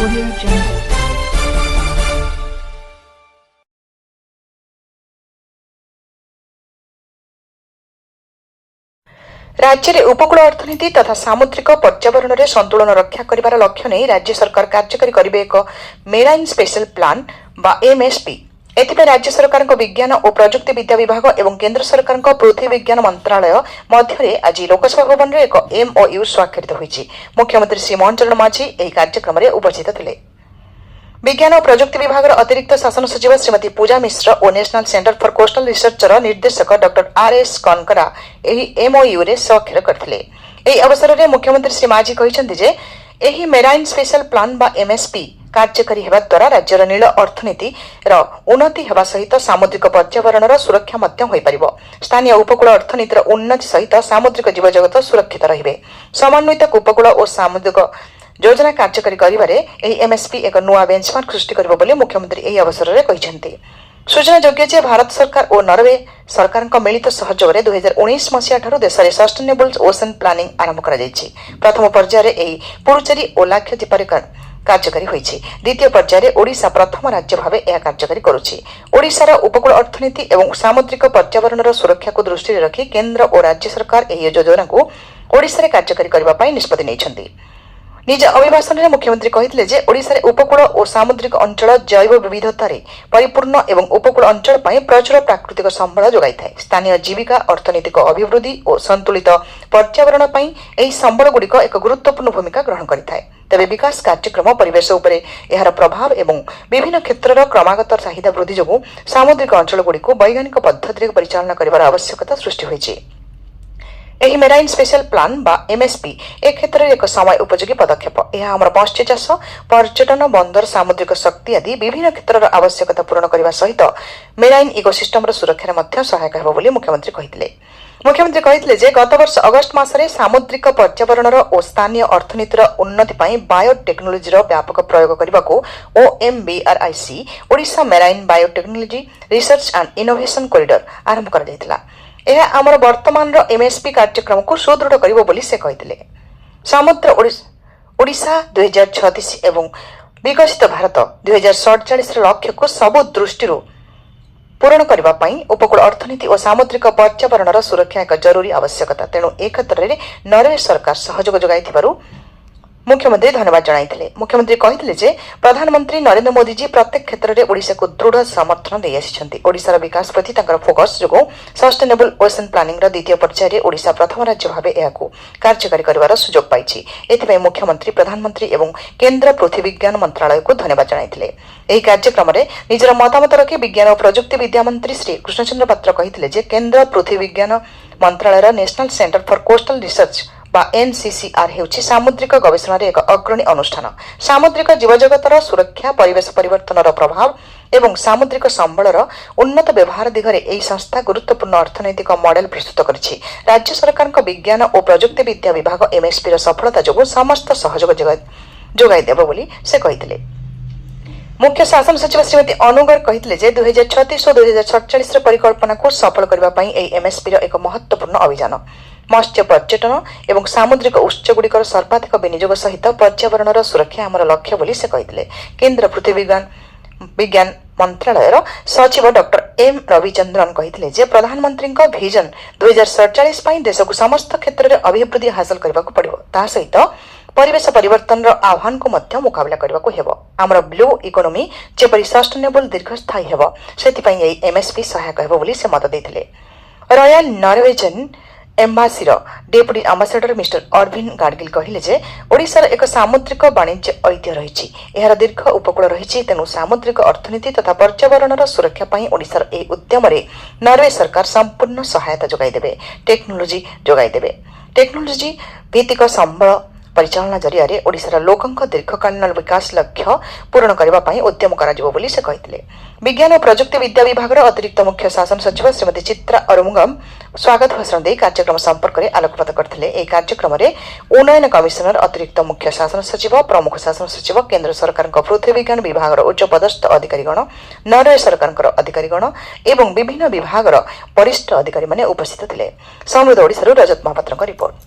Audio Jungle. राज्य में उपकूल अर्थनीति तथा सामुद्रिक पर्यावरण में संतुलन रक्षा कर लक्ष्य नहीं राज्य सरकार कार्यकारी करेंगे एक मेराइन स्पेशल प्लान बा एमएसपी। एथिपाई राज्य सरकार विज्ञान और प्रजुक्ति विद्या विभाग एवं केन्द्र सरकार पृथ्वी विज्ञान मंत्रालय मध्य आज लोकसभा भवन में एक एमओयू स्वाक्षरित होईछि। मुख्यमंत्री श्री मोहन चरण माझी यह कार्यक्रम में उपस्थित थे। विज्ञान और प्रजुक्ति विभाग अतिरिक्त शासन सचिव श्रीमती पूजा मिश्र और national centre for coastal researcher निर्देशक डॉक्टर आरएस कनकरा यह एमओयू रे स्वाक्षर करथिले। एही अवसर में मुख्यमंत्री श्री माझी कहिसेंति जे एही मेराइन स्पेशल प्लान बा एमएसपी कार्यकारी हेबा द्वारा राज्यर नील अर्थनीति उन्नति हेबा सहित सामुद्रिक पर्यावरण सुरक्षा मध्य होई परिबो। स्थानीय उपकूल अर्थनीतिर उन्नति सहित सामुद्रिक जीवजगत सुरक्षित रहिबे। समन्वित उपकूल और सामुद्रिक योजना कार्यकारी करिबारे एही एमएसपी एक नुआ बेंचमार्क सृष्टि करिबो बोली मुख्यमंत्री एही अवसर में कहिसेंति। सूचनायोग्य जे भारत सरकार और नॉर्वे सरकार मिलित सहयोग में 2019 मसीहा ठारू देश में सस्टेनेबल ओशन प्लानिंग आरंभ करा जायछि। प्रथम पर्यायर एही पुडुचेरी और लाक्षाद्वीप कार्यकारी होईछि। द्वितीय पर्यायर ओडिशा प्रथम राज्य भावे यह कार्यकारी करुछि। ओडिशार उपकूल अर्थनीति एवं सामुद्रिक पर्यावरण सुरक्षा को दृष्टि रखी केन्द्र और राज्य सरकार एही योजना को ओडिशा रे कार्यकारी करबा पई निष्पत्ति नेइछन्ति। निज अभिभाषण में मुख्यमंत्री कहिथिले जे ओडिशा रे उपकूल और सामुद्रिक अंचल जैव विविधतार परिपूर्ण एवं उपकूल अंचल पई प्रचुर प्राकृतिक संबल जोगाई थाए। स्थानीय जीविका अर्थनैतिक अभिवृद्धि और संतुलित पर्यावरण पई एही संबल गुड़िक एक गुरुत्वपूर्ण भूमिका ग्रहण करिथाए। तेबे विकास कार्यक्रम परिवेश उपरे एहार प्रभाव एवं विभिन्न क्षेत्रर क्रमागत चाहिदा वृद्धि जोगु सामुद्रिक अंचल गुड़िक वैज्ञानिक पद्धति परिचालना करिवार आवश्यकता सृष्टि होईछि। एही मेराइन स्पेशल प्लान बा एमएसपी ए क्षेत्र में एक समय उपयोगी पदक्षेप। यह आम मत्स्य चाष पर्यटन बंदर सामुद्रिक शक्ति आदि विभिन्न क्षेत्र आवश्यकता पूरण करने सहित मेराइन इकोसिस्टम सुरक्षा में सहायक होगा बोली मुख्यमंत्री कहिथिले। मुख्यमंत्री कहिथिले जे गत वर्ष अगस्त मासरे सामुद्रिक पर्यावरण और स्थानीय अर्थनीतिर उन्नति पई बायोटेक्नोलोजी व्यापक प्रयोग करने को OMBRIC Odisha marine biotechnology research and innovation corridor आरंभ कर दैथिला। यह आमर वर्तमान एमएसपी कार्यक्रम को सुदृढ़ करिबो बोली से कहिथिले। समुद्र ओडिशा 2036 एवं विकसित भारत 2047 लक्ष्य को सबु दृष्टि पूरण करबा पई उपकूल अर्थनीति और सामुद्रिक पर्यावरण सुरक्षा एक जरूरी आवश्यकता। तेणु ए क्षेत्र में नॉर्वे सरकार सहयोग जोगाइथिबारु मुख्यमंत्री धन्यवाद जणाइथिले। मुख्यमंत्री कहिथिले जे प्रधानमंत्री नरेंद्र मोदी जी प्रत्येक क्षेत्र में ओडिशा को दृढ़ समर्थन दे आछिछन्ति। ओडिशार विकास प्रति तांकर फोकस जोगो सस्टेनेबल ओशन प्लानिंग द्वितीय पर्यायर ओडिशा प्रथम राज्य भावे एहाकू कार्यकारी करिवार सुजोग पाइछि। एथिपई मुख्यमंत्री प्रधानमंत्री एवं केन्द्र पृथ्वी विज्ञान मंत्रालय को धन्यवाद जणाइथिले। एही कार्यक्रम में निजर मतामत रखी विज्ञान और प्रजुक्ति विद्या मंत्री श्री कृष्णचंद्र पात्र कहिथिले जे केन्द्र पृथ्वी विज्ञान मंत्रालय national centre for coastal research बा एनसीसीआर हेउछि सामुद्रिक गवेषणा रे एक अग्रणी अनुष्ठान। सामुद्रिक जीवजगतर सुरक्षा परिवेश परिवर्तन प्रभाव एवं सामुद्रिक संबलर उन्नत व्यवहार दिगरे एही संस्था गुरुत्वपूर्ण अर्थनैतिक मॉडल प्रस्तुत करिछि। राज्य सरकार विज्ञान और प्रजुक्ति विद्या विभाग एमएसपी र सफलता जोगु समस्त सहयोग जोगाई देबो बोली से कहिथिले। मुख्य शासन सचिव श्रीमती अनुगर कहिथिले जे 2036 और 2047 परिकल्पना को सफल करबा पई एही एमएसपी र एक महत्वपूर्ण अभियान मत्स्य पर्यटन एवं सामुद्रिक उत्स गुड़िकर सर्वाधिक विनियोग सहित पर्यावरण सुरक्षा आमर लक्ष्य बोली से कहिथिले। केन्द्र पृथ्वी विज्ञान मंत्रालय सचिव डॉक्टर एम रविचंद्रन कहिथिले जे प्रधानमंत्री विजन 2047 पई देश को समस्त क्षेत्र में अभिवृद्धि हासिल करबा को पड़िबो। ता सहित परिवेश परिवर्तन आह्वान को मध्य मुकाबला करबा को हेबो। आमर ब्लू इकोनॉमी जेपरि सस्टेनेबल दीर्घस्थायी हेबो सेति पई एही एमएसपी सहायक हेबो बोली से मत दैथिले। रॉयल नॉर्वेजन एम्बासीर deputy ambassador mister Arvind Gadgil कहिले जे ओडिशार एक सामुद्रिक वाणिज्य ऐतिह्य रहिछि। एहार दीर्घ उपकूल रहिछि। तेणु सामुद्रिक अर्थनीति तथा पर्यावरण सुरक्षा पई ओडिशार एही उद्यम रे नॉर्वे सरकार संपूर्ण सहायता जोगाई देबे। टेक्नोलोजी भित्तिक संबल परिचालना जरिया ओडिशार लोकंक दीर्घकालीन विकास लक्ष्य पूरण करबा पई उद्यम कराजिबो बोली से कहिथिले। विज्ञान और प्रजुक्ति विद्या विभाग अतिरिक्त मुख्य शासन सचिव श्रीमती चित्रा अरुमुगम स्वागत भाषण दे कार्यक्रम संपर्क में आलोकपात करथिले। एही कार्यक्रम में उन्नयन कमिशनर अतिरिक्त मुख्य शासन सचिव प्रमुख शासन सचिव केन्द्र सरकार पृथ्वी विज्ञान विभाग उच्च पदस्थ अधिकारीगण नॉर्वे सरकार अधिकारीगण एवं विभिन्न विभाग वरिष्ठ अधिकारी उपस्थित थे। समृद्ध ओडिशारू रजत महापात्र रिपोर्ट।